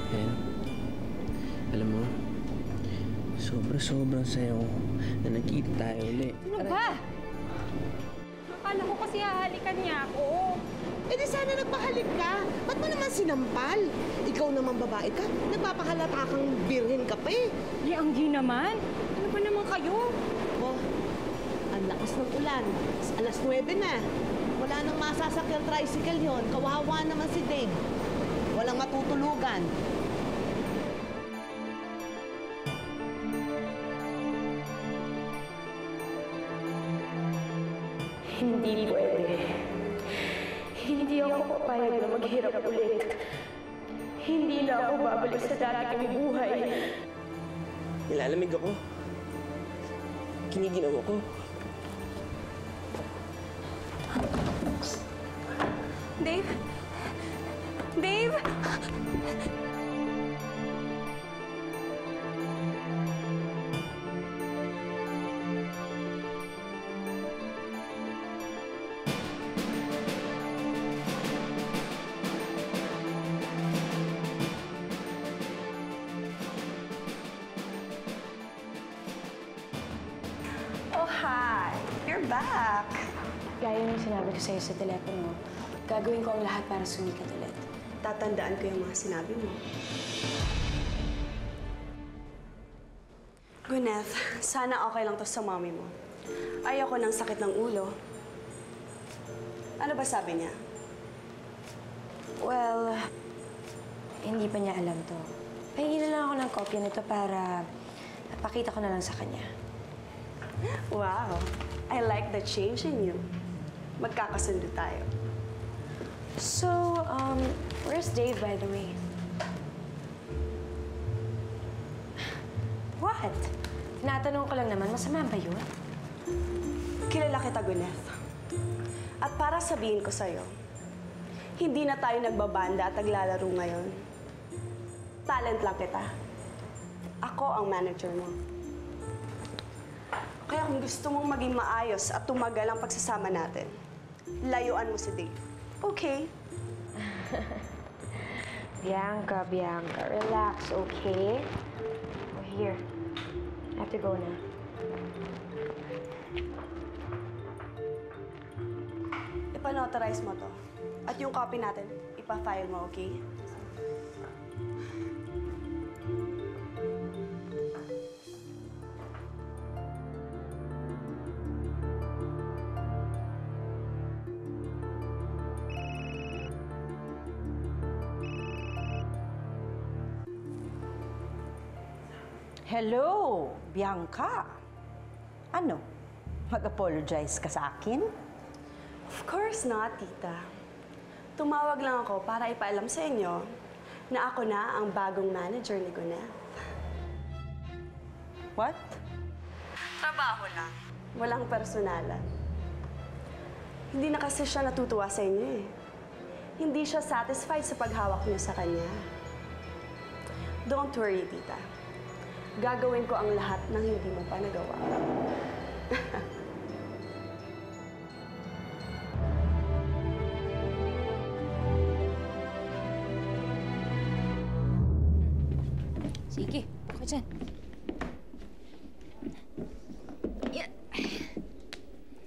Hen, alam mo, sobrang sayo na nagkita tayo ulit. Ano ba? Akala ko kasi hahalikan niya ako. Eh di sana nagpahalik ka. Ba't mo naman sinampal? Ikaw naman babae ka. Nagpapahalata kang birhen ka pa eh. Di, Anggi naman. Ano ba naman kayo? Oh, ang lakas ng ulan. Alas 9 na. Wala nang masasakyan tricycle yon. Kawawa naman si Dave. Walang matutulugan. Hindi pwede. Hindi ako papayag na maghirap ulit. Hindi na ako babalik sa dati kong buhay. Nilalamig ako. Kiniginaw ako. Dave? Dave? Oh, hi! You're back! Gaya ng sinabi ko sa'yo sa telepono, gagawin ko ang lahat para sumikat ulit. Tatandaan ko yung mga sinabi mo. Gwyneth, sana okay lang to sa mommy mo. Ayoko ng sakit ng ulo. Ano ba sabi niya? Well, hindi pa niya alam to. Pahingi na lang ako ng kopya nito para pakita ko na lang sa kanya. Wow, I like the change in you. Magkakasundo tayo. So, where's Dave, by the way? What? Tinatanong ko lang naman, masama ba yun? Kilala kita, Gwyneth. At para sabihin ko sa'yo, hindi na tayo nagbabanda at naglalaro ngayon. Talent lang kita. Ako ang manager mo. Kaya kung gusto mong maging maayos at tumagal ang pagsasama natin, layuan mo si Dave. Okay? Bianca, relax, okay? Oh, here. I have to go na. Ipa-notarize mo to. At yung copy natin, ipa-file mo, okay? Hello, Bianca. Ano? Mag-apologize ka sa akin? Of course not, tita. Tumawag lang ako para ipaalam sa inyo na ako na ang bagong manager ni Gwyneth. What? Trabaho lang. Walang personalan. Hindi na kasi siya natutuwa sa inyo eh. Hindi siya satisfied sa paghawak niyo sa kanya. Don't worry, tita. Gagawin ko ang lahat ng hindi mo pa nagawa. Sige, ako dyan. Yeah.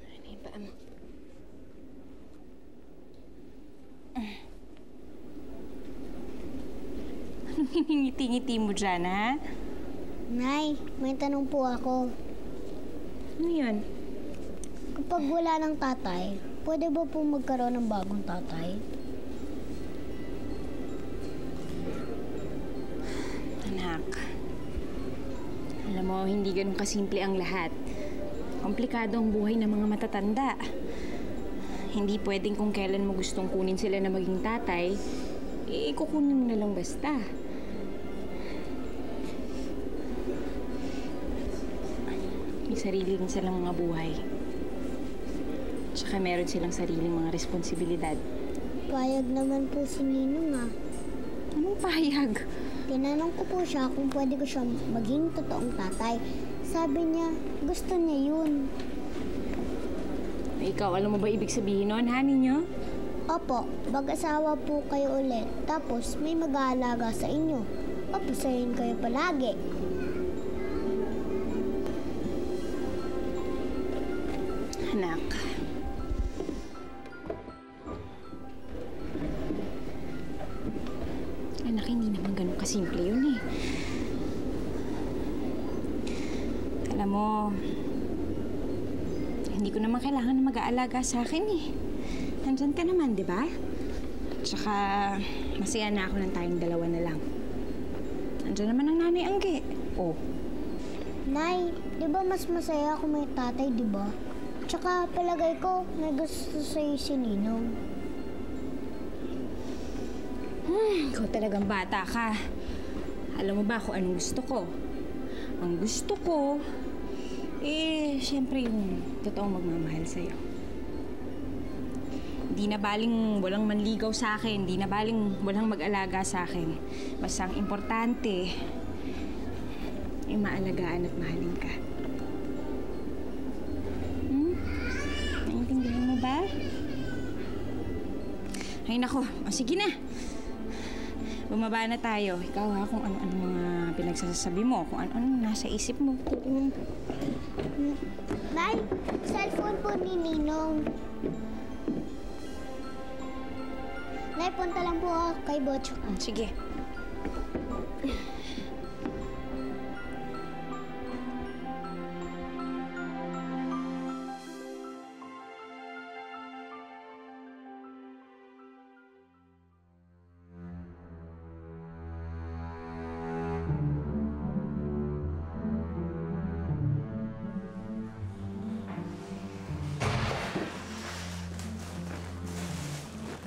Ano yung paa mo? Anong hiningiti-ngiti mo dyan, ha? Nay, may tanong po ako. Ano yun? Kapag wala ng tatay, pwede ba po magkaroon ng bagong tatay? Anak, alam mo, hindi ganun kasimple ang lahat. Komplikado ang buhay ng mga matatanda. Hindi pwedeng kung kailan mo gustong kunin sila na maging tatay, kukunin mo na lang basta. May sarili rin silang mga buhay. Tsaka meron silang sariling mga responsibilidad. Payag naman po si Ninong ah. Anong pahayag? Tinanong ko po siya kung pwede ko siya maging totoong tatay. Sabi niya, gusto niya yun. Ikaw, alam mo ba ibig sabihin nun, ha, ninyo? Opo, mag-asawa po kayo ulit. Tapos may mag-aalaga sa inyo. Papasahin kayo palagi. Anak. Anak, hindi naman ganun kasimple yun eh. Alam mo, hindi ko naman kailangan na mag-aalaga sa akin eh. Nandyan ka naman, di ba? Tsaka, masaya na ako ng tayong dalawa na lang. Nandyan naman ang nanay Angge. Oh. Nay, di ba mas masaya kung may tatay, di ba? Tsaka palagay ko, may gusto sa'yo si Ninong. Ikaw talagang bata ka. Alam mo ba kung anong gusto ko? Ang gusto ko, siyempre yung totoong magmamahal sa'yo. Di na baling walang manligaw sa akin, di na baling walang mag-alaga sa akin. Basta ang importante, ay maalagaan at mahalin ka. Naiintindihan mo ba? Ay nako, sige na. Bumaba na tayo. Ikaw ha, kung ano-ano mga pinagsasabi mo, kung ano-ano nasa isip mo. Nay, cellphone po ni Ninong. Nay, punta lang po ako kay Botchok. Sige.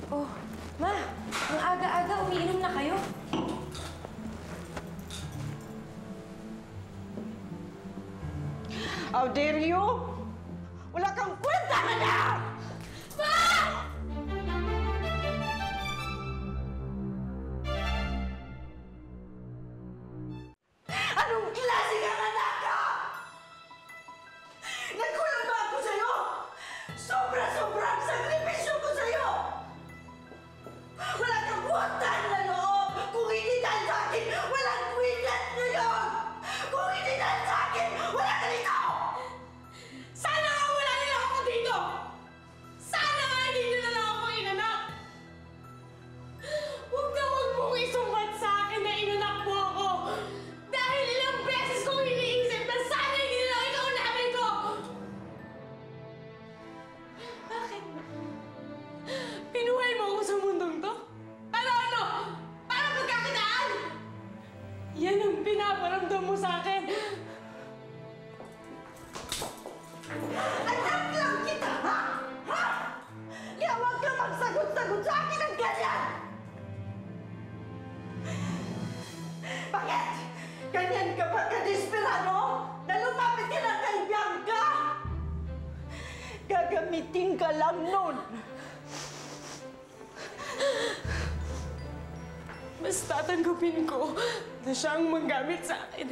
Oh, Ma! Ang aga-aga, umiinom na kayo. How dare you? Wala kang kwenta na na! Anong klase ka anak ka? Nagkulang ba ako sa'yo? Sobra-sobra ang sakripisyo ko sa'yo! Wala kang buwatan na loob! Kung hindi dahil sa akin, walang kwinat ngayon! Kung hindi dahil sa akin, wala ka dito! Sana nga wala nila ako dito! Sana nga hindi nila lang ako inanak! Huwag mong isumbat sa akin na inanak mo ako! Dahil ilang beses kong iniisip na sana hindi nila ikaw unahin ko! Bakit? Pinuhay mo ako sa mundong to? Para ano? Para magkakitaan? Yan ang pinaparamdam mo sa akin! Anak lang kita, ha? Ha? Kaya huwag ka magsagot-sagot sa akin ng ganyan! Bakit? Ganyan ka ba ka-desperado? Na lumapit ka lang kay Bianca? Gagamitin ka lang nun. Mas tatanggapin ko na siyang manggamit sa akin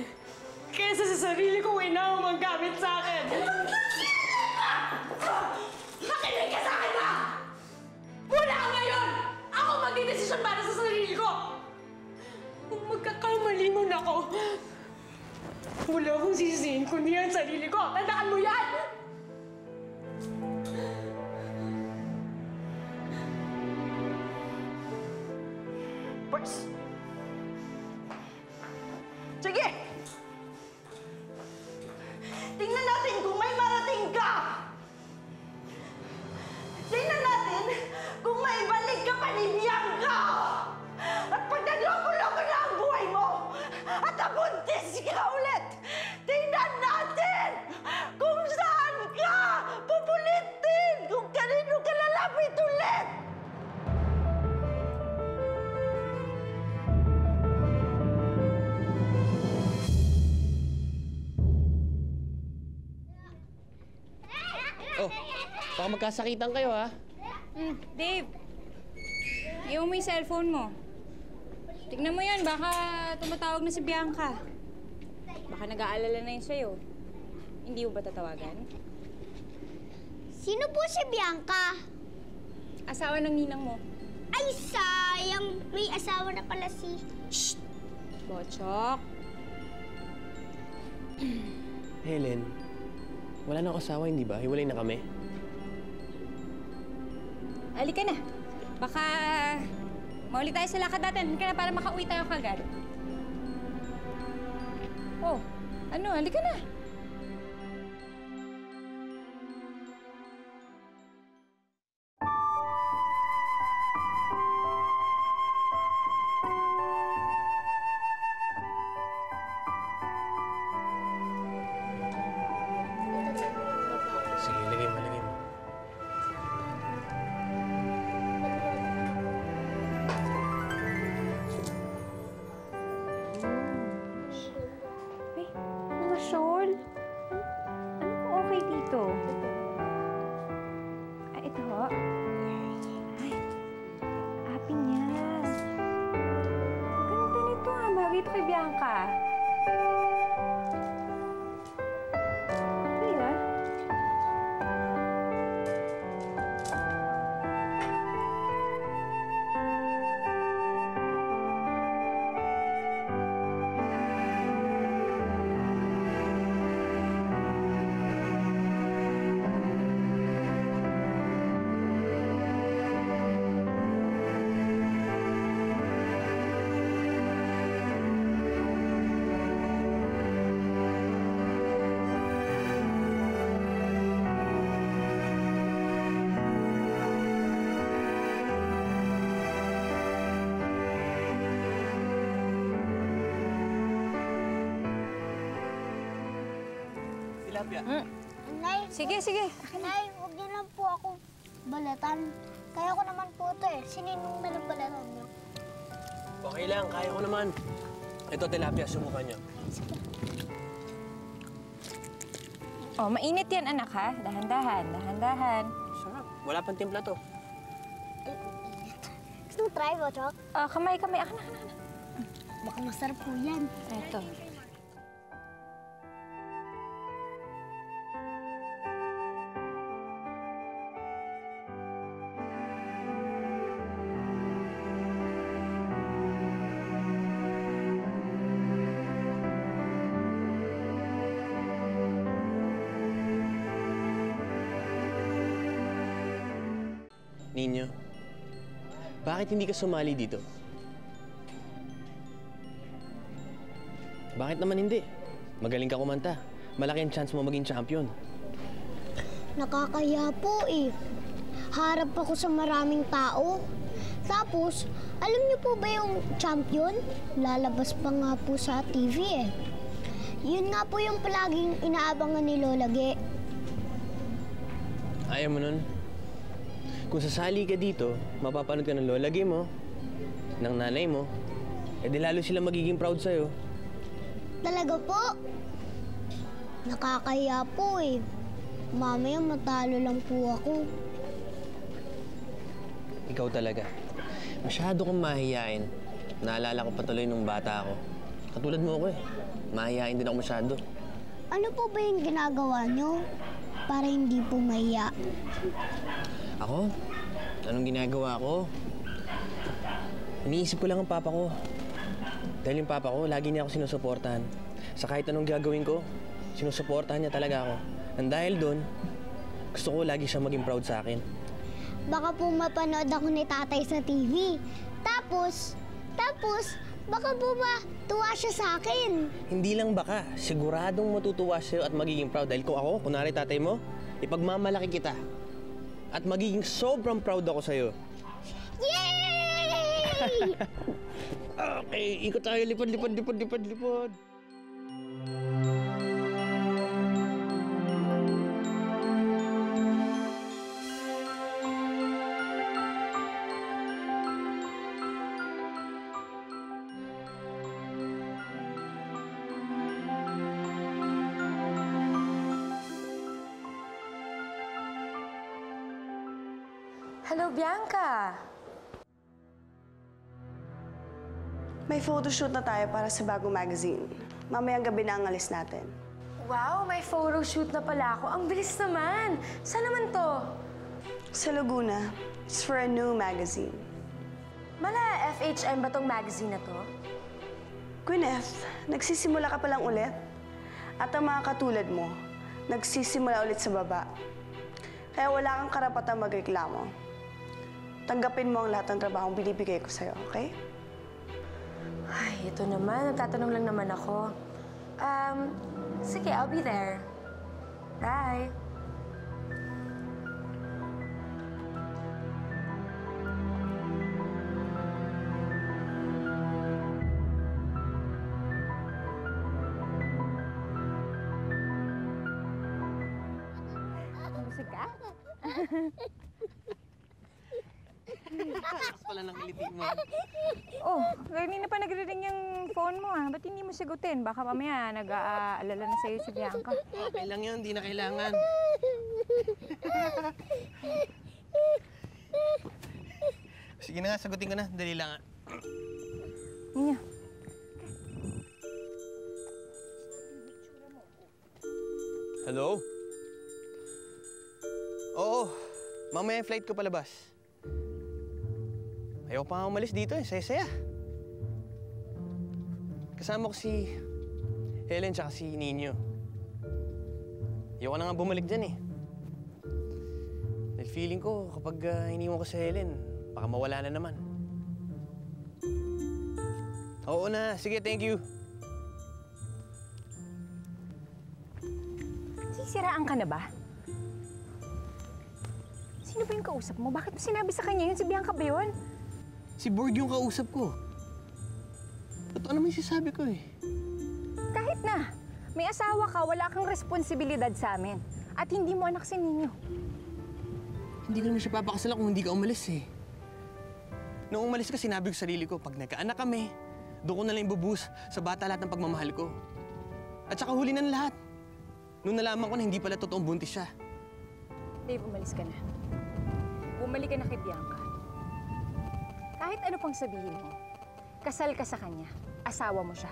kaysa sa sarili kong ina ang manggamit sa akin. Makinig ka sa akin, ha? Mula ngayon, ako magdidesisyon para sa sarili ko. Kung magkakamalingon ako, wala akong sisihin kundi ang sarili ko. Tandaan mo yan! Pwes! Sige! Tingnan natin kung may marating ka! Tingnan natin kung may balik ka pa ni Bianca! At pag nagloko-loko na ang buhay mo at nabuntis ka ulit, tingnan natin kung saan ka pupulitin, kung kanino ka lalapit ulit! Oh, baka magkasakitan kayo, ha? Dave, iwan mo yung cellphone mo. Tignan mo yan, baka tumatawag na si Bianca. Baka nag-aalala na yun sa'yo. Hindi mo ba tatawagan? Sino po si Bianca? asawa ng ninang mo. Ay, sayang! May asawa na pala si... Shh! Bochok. Helen, wala na ako asawa, hindi ba? Hiwalay na kami. Halika na. Baka mauli tayo sa lakad natin. Halika na para makauwi tayo kagad. Oh, ano? Halika na. Sige, lagay mo, lagay mo. Ay, mga shawl. Ano po okay dito? Ay, ito ho. Ay, pinyas. Ganda nito ha. Bagay ito kay Bianca. Ay, ah. Tilapia. Nay, Sige, sige. Nay, huwag niyo lang po ako balatan. Kaya ko naman po ito eh. Sininong na lang balatan niyo. Okay lang, kaya ko naman. Ito, tilapia, subukan niyo. Oh, mainit yan, anak, ha? Dahan-dahan, dahan-dahan. Sarap. Wala pang timpla to. Gusto mo try, Bochok? Oh, kamay, kamay. Akan, akan, akan. Baka masarap po yan. Ito. Ninyo, bakit hindi ka sumali dito? Bakit naman hindi? Magaling ka kumanta. Malaki ang chance mo maging champion. Nakakaya po eh. Harap ako sa maraming tao. Tapos, alam niyo po ba yung champion? Lalabas pa nga po sa TV eh. Yun nga po yung palaging inaabangan ni Lola Ge. Ayaw mo nun? Kung sasali ka dito, mapapanood ka ng lola Ge mo, ng nanay mo, edi lalo sila magiging proud sa'yo. Talaga po? Nakakaya po eh. Mamaya matalo lang po ako. Ikaw talaga. Masyado kang mahihain. Naalala ko patuloy nung bata ako. Katulad mo ako eh. Mahihain din ako masyado. Ano po ba yung ginagawa niyo para hindi po mahiya? Ako? Anong ginagawa ko? Iniisip ko lang ang papa ko. Dahil yung papa ko, lagi niya ako sinusuportahan. Sa kahit anong gagawin ko, sinusuportahan niya talaga ako. And dahil doon, gusto ko lagi siya maging proud sa akin. Baka po mapanood ako ni tatay sa TV. Tapos, baka po ba tuwa siya sa akin? Hindi lang baka, siguradong matutuwa siya at magiging proud. Dahil kung ako, kunwari tatay mo, ipagmamalaki kita. At magiging sobrang proud ako sa'yo. Yay! Okay, ikot tayo. Lipad. Hello, Bianca! May photoshoot na tayo para sa bagong magazine. Mamayang gabi na ang alis natin. Wow, may photoshoot na pala ako. Ang bilis naman. Saan naman to? Sa Laguna. It's for a new magazine. Mala FHM ba tong magazine na to? Gwyneth, nagsisimula ka pa lang ulit. At ang mga katulad mo, nagsisimula ulit sa baba. Kaya wala kang karapatang magreklamo. Tanggapin mo ang lahat ng trabahong binibigay ko sa'yo, okay? Ay, ito naman. Nagtatanong lang naman ako. Sige, I'll be there. Bye. Busog ka? Tapos pala ng ngiliti mo. Oh, kanina pa nagre-ring yung phone mo ah. Ba't hindi mo sigutin? Baka mamaya nag-aalala na sa'yo si Bianca. Okay lang yun, hindi na kailangan. Sige na nga, sagutin ko na. Dali lang. Ninyo. Hello? Oo, mamaya yung flight ko palabas. Ayaw pa nga umalis dito eh, saya-saya. Kasama ko si Helen tsaka si Nino. Ayoko na nga bumalik dyan eh. Dahil feeling ko kapag iniwan ko si Helen, baka mawala na naman. Oo na, sige, thank you. Sisiraan ka na ba? Sino ba yung kausap mo? Bakit mo sinabi sa kanya yun? Si Bianca ba yun? Si Borg yung kausap ko. Totoo naman yung sinasabi ko eh. Kahit na. May asawa ka, wala kang responsibilidad sa amin. At hindi mo anak si Nino. Hindi ko naman siya papakasalan kung hindi ka umalis eh. Noong umalis ka, sinabi ko sa sarili ko, pag nagkaanak kami, doon ko na lang ibubuhos sa bata lahat ng pagmamahal ko. At saka huli ng lahat. Noong nalaman ko na hindi pala totoong buntis siya. Dave, umalis ka na. Bumalik ka na kay Bianca. Kahit ano pang sabihin mo, kasal ka sa kanya, asawa mo siya.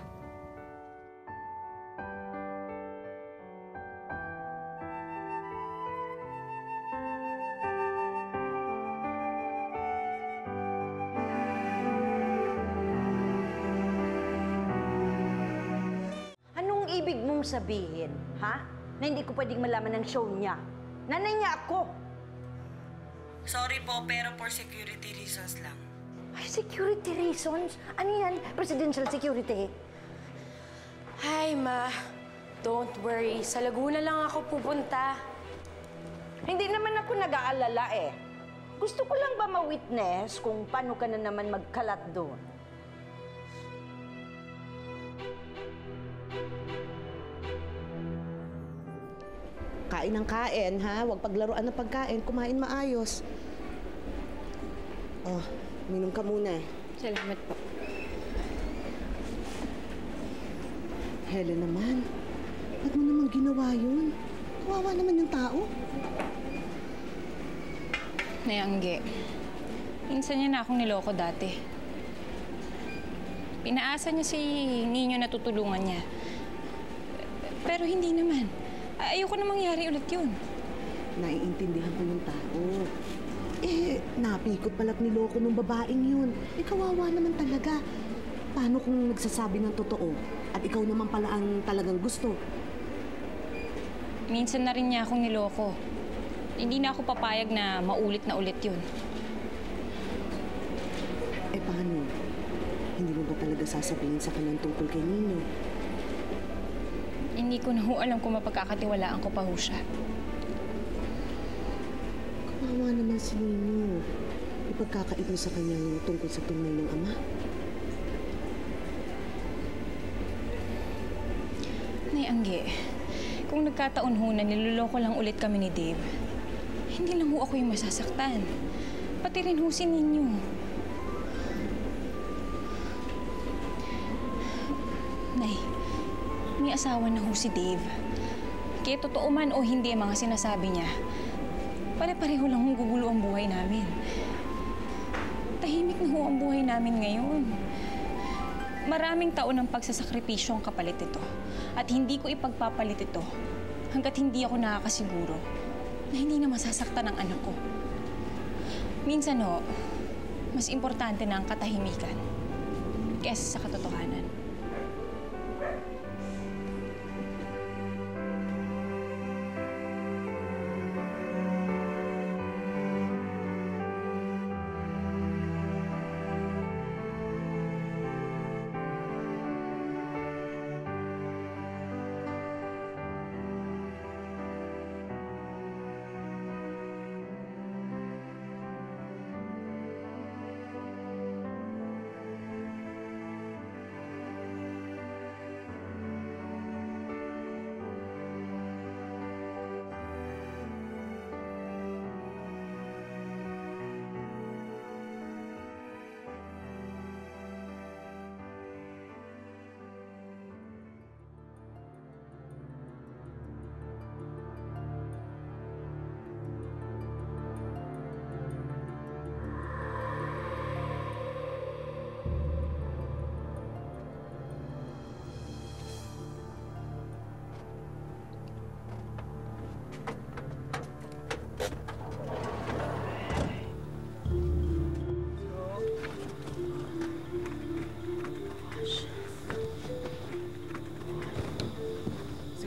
Anong ibig mong sabihin, ha? Na hindi ko pwedeng malaman ng show niya. Nanay niya ako. Sorry po, pero for security reasons lang. Ay, security reasons? Ano yan? Presidential security? Hi, Ma. Don't worry. Sa Laguna lang ako pupunta. Hindi naman ako nag-aalala eh. Gusto ko lang ba ma-witness kung paano ka na naman magkalat doon? Kain ng kain, ha? Huwag paglaruan ng pagkain. Kumain maayos. Oh, minom ka muna. Salamat po. Helen naman, ba't mo naman ginawa yun? Kawawa naman yung tao. Nayangge. Minsan niya na akong niloko dati. Pinaasa niya si Nino na tutulungan niya. Pero hindi naman. Ayoko na mangyari ulit yun. Naiintindihan ko yung tao. Eh, napikot pala't niloko ng babaeng yun. Eh, kawawa naman talaga. Paano kung nagsasabi ng totoo? At ikaw naman pala ang talagang gusto? Minsan na rin niya akong niloko. Hindi na ako papayag na maulit na ulit yun. Eh, paano? Hindi mo ba talaga sasabihin sa kanyang tungkol kay Nino? Hindi ko na ho alam kung mapagkakatiwalaan ko pa ho siya. Kawawa naman si Nino. Ipagkakaito sa kanyang tungkol sa tunay ng ama. Nay Angge, kung nagkataon ho na niloloko lang ulit kami ni Dave, hindi lang ho ako yung masasaktan. Pati rin ho si Nino. Nay, may asawa na ho si Dave. Kaya totoo man o hindi ang mga sinasabi niya, pare-pareho lang hong gugulo ang buhay namin. Tahimik na ho ang buhay namin ngayon. Maraming taon ng pagsasakripisyo ang kapalit ito. At hindi ko ipagpapalit ito hanggat hindi ako nakakasiguro na hindi na masasaktan ang anak ko. Minsan ho, mas importante na ang katahimikan kesa sa katotohanan.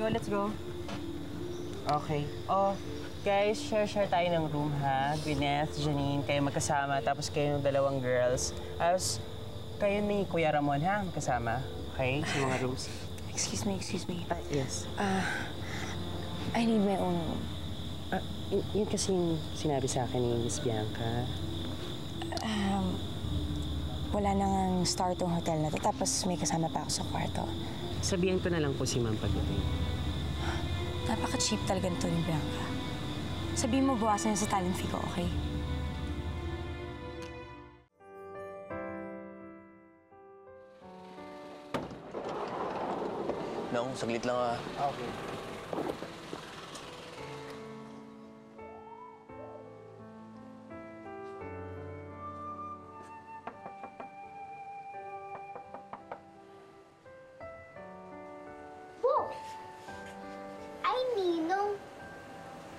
Let's go. Okay. Oh, guys, share tayo ng room, ha? Gwyneth, Janine, kayo magkasama, tapos kayo ng dalawang girls. Tapos, kayo ni Kuya Ramon, ha? Magkasama. Okay? Sa mga rooms. Excuse me. Yes. I need my own room. Yun kasi yung sinabi sa akin ni Miss Bianca. Wala nang star tong hotel na to, tapos may kasama pa ako sa kwarto. Sabihan ko na lang po si Ma'am pagdating. Napaka-cheap talaga nito ni Bianca. Sabihin mo, bawasan niya sa talent fee ko, okay? Nong, saglit lang ah. Okay.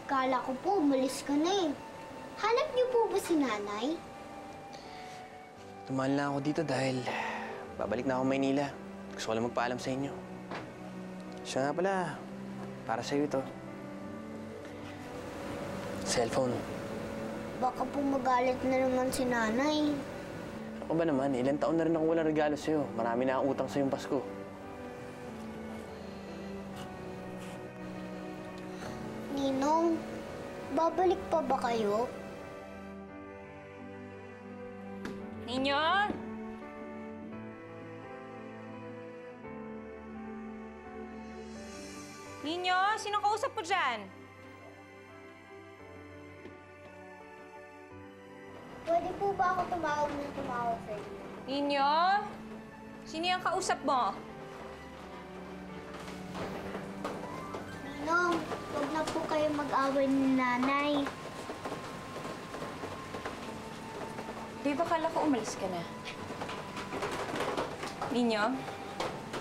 Kala ko po, umalis ka na eh. Hanap niyo po ba si nanay? Tumahan lang ako dito dahil babalik na ako Maynila. Gusto ko lang magpaalam sa inyo. Siya nga pala, para sa'yo ito. Cellphone. Baka po magalit na naman si nanay. Ako ba naman, ilang taon na rin ako walang regalo sa'yo. Marami na akong utang sa'yong Pasko. Ninong, babalik pa ba kayo? Ninyo? Ninyo? Sinong kausap mo dyan? Pwede po ba ako tumawag sa inyo? Ninyo? Sino yung kausap mo? Ninong, huwag na po kayo mag-away ni nanay. Di ba kala ko umalis ka na? Ninyo,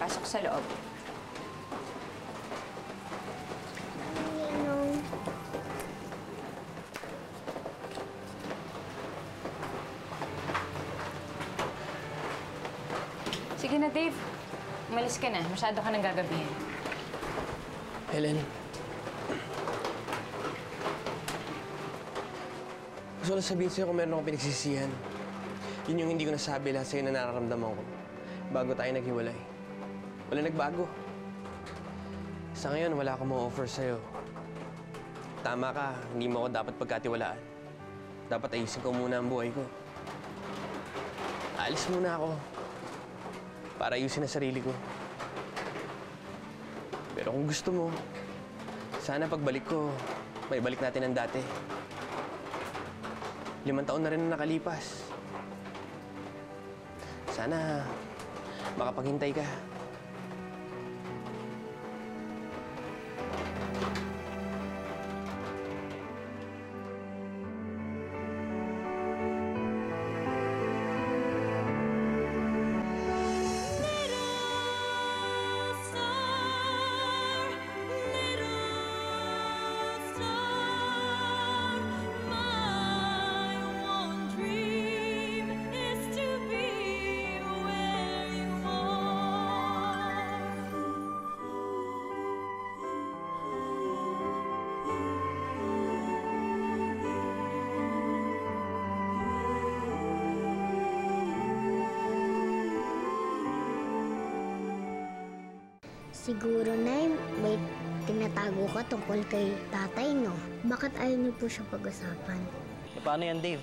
pasok sa loob. Ninong. Sige na, Dave. Umalis ka na. Masyado ka nang gagabihin. Helen. Gusto ko lang sabihin sa'yo kung meron akong pinagsisihan. Yun yung hindi ko nasabi lahat sa'yo na nararamdaman ko bago tayo naghiwalay. Wala nagbago. Sa ngayon, wala akong ma-offer sa'yo. Tama ka, hindi mo ako dapat pagkatiwalaan. Dapat ayusin ko muna ang buhay ko. Alis muna ako para ayusin ang sarili ko. Pero kung gusto mo, sana pagbalik ko, may balik natin ang dati. 5 taon na rin ang nakalipas. Sana makapaghintay ka. Siguro, Nay, may tinatago ka tungkol kay tatay, no? Bakit ayaw niyo po siya pag-usapan? E paano yan, Dave?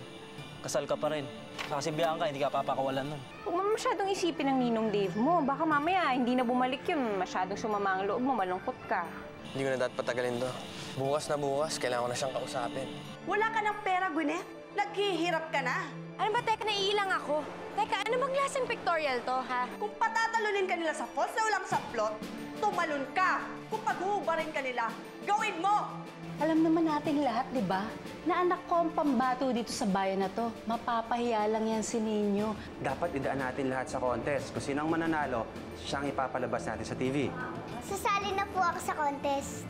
Kasal ka pa rin. Kasi Bianca, hindi ka papakawalan nun. Huwag mo masyadong isipin ng ninong Dave mo. Baka mamaya hindi na bumalik yun. Masyadong sumama ang loob mo, malungkot ka. Hindi ko na dapat patagalin to. Bukas na bukas, kailangan ko na siyang kausapin. Wala ka ng pera, Gwyneth. Naghihirap ka na. Ano ba, Teka, naiilang ako? Teka, ano bang klaseng pictorial to, ha? Kung patatalunin ka nila sa false na walang saplot, tumalon ka. Kung paghuhubarin ka nila, gawin mo! Alam naman nating lahat, di ba? Na anak ko ang pambato dito sa bayan na to. Mapapahiya lang yan si Ninyo. Dapat idaan natin lahat sa contest. Kung sino ang mananalo, siyang ipapalabas natin sa TV. Sasali na po ako sa contest.